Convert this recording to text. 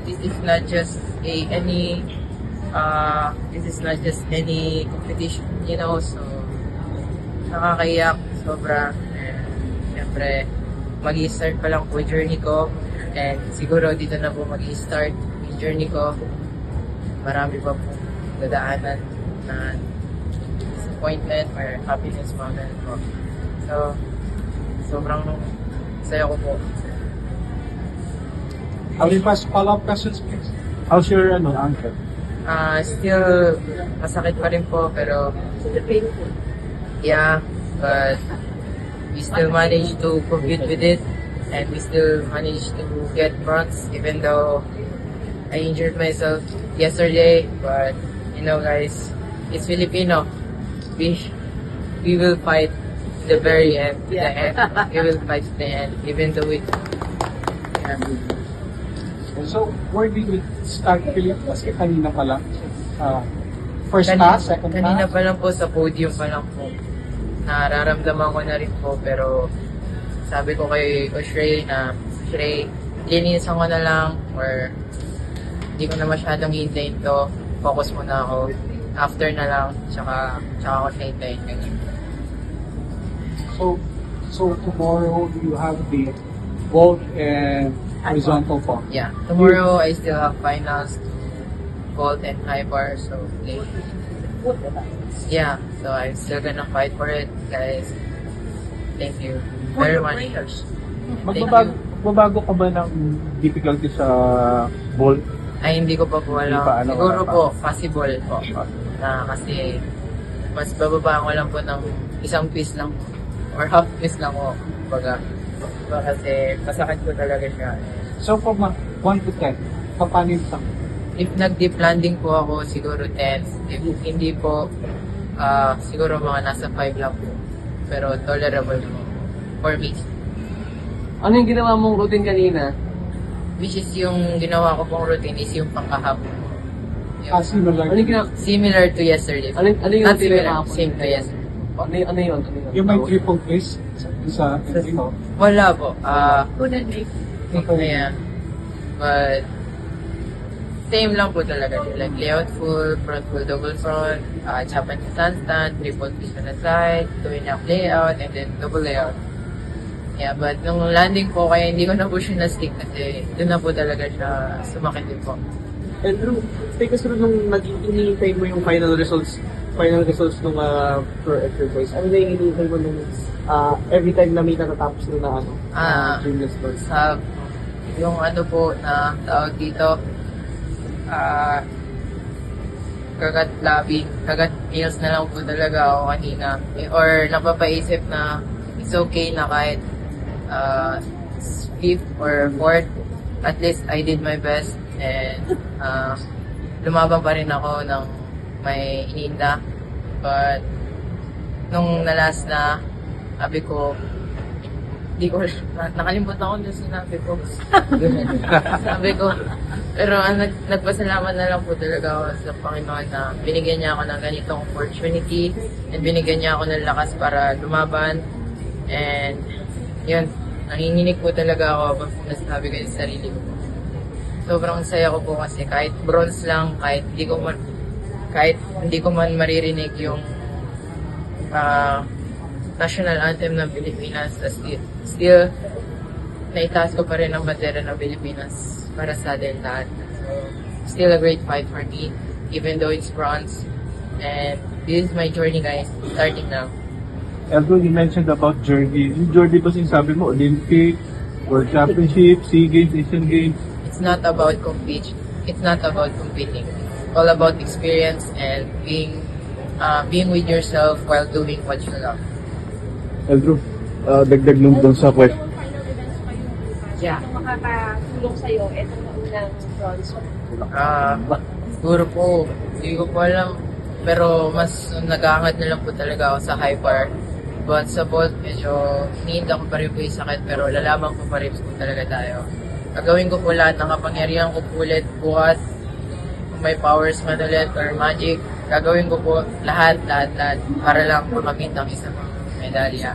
this is not just any competition, you know, so nakakaiyak sobra. And syempre, mag-i-start pa lang po journey ko, and siguro dito na po mag-i-start yung journey ko. Marami pa po dadaanan na disappointment or happiness moment po. So, sobrang saya ko po. I'll pass follow-up questions, please. How's your ankle? Still masakit pa rin po, pero yeah, but we still managed to compete with it, and we still managed to get bronze even though I injured myself yesterday. But you know, guys, it's Filipino. We will fight to the very end. To the end. We will fight to the end, even though it. Yeah. So, where did we start, Philip? Kasi kanina pa lang. First pass, second pass? Kanina pa lang po, sa podium pa lang po. Nararamdaman ko na rin po, pero sabi ko kay Shrey na, Shrey, linisan ko na lang, or hindi ko na masyadong hintayin to. Focus muna ako. After na lang, tsaka ako siya hintayin. So tomorrow you have the vault and horizontal pump. Yeah, tomorrow I still have finals, vault and high bar, so yeah, so I'm still gonna fight for it, guys. Thank you very much. Magbabago ka ba ng difficulty sa vault? Ay, hindi ko pa po alam. Siguro po, possible po. Kasi mas bababa ko lang po ng isang piece lang po, or half piece lang po. Kasi masakit ko talaga siya. So from 1 to 10, paano yung isang? If nag-deep landing po ako, siguro 10. If hindi po, siguro mga nasa 5 lang po. Pero tolerable po for me. Ano yung ginawa mong routine kanina? Which is yung ginawa ko pong routine is yung pangkahapon. Similar to yesterday. Ano yung Not routine similar, same to yesterday. Ano yun? Yung may triple twist sa Wala po. Yeah. But same lang po talaga. Like layout full, front full, double front, Japanese handstand, triple twist on the side, 2.5 layout, and then double layout. Yeah, but nung landing po, kaya hindi ko na po siya na-stick kasi doon na po talaga siya sumakit din po. And Drew, take us through nung hinihintay mo yung final results nung pro exercise. Ano na yung hinihintay mo nung every time na may natatapos nung gymnast course? Yung po na tawag dito, kagat meals na lang po talaga ako kanina. Or napapaisip na it's okay na kahit 5th or 4th, at least I did my best, and lumaban pa rin ako ng may iniinda. But nung nalas na, sabi ko, nakalimutan ko yung sinabi ko. Sabi ko, pero nagpasalamat na lang po talaga ako sa Panginoon na binigyan niya ako ng ganitong opportunity, and binigyan niya ako ng lakas para lumaban. And yun, nanginginig po talaga ako habang nasabi ko yung sarili ko. Sobrang saya ko po kasi kahit bronze lang, kahit hindi ko man maririnig yung national anthem ng Pilipinas, still naitaas ko pa rin ang bandera ng Pilipinas para sa atin lahat. So, still a great fight for me, even though it's bronze. And this is my journey, guys, starting now. Eldro, you mentioned about journey. Yung journey ba sinasabi mo? Olympic, World Championship, SEA Games, Asian Games? It's not about competing. It's not about competing. It's all about experience and being with yourself while doing what you love. Eldro, dagdag nung doon sa question. Yeah. Makakatulong sa'yo itong unang bronze? Siguro po, hindi ko po alam. Pero mas nag-aangat na lang po talaga ako sa high bar. But sa vault, medyo hinihinda ko pa rin po yung sakit, pero lalaban ko pa rin po talaga tayo. Gagawin ko po lahat ng kapangyarihan ko po ulit bukas. Kung may powers man ulit or magic, gagawin ko po lahat para lang makamit ang isang medalya.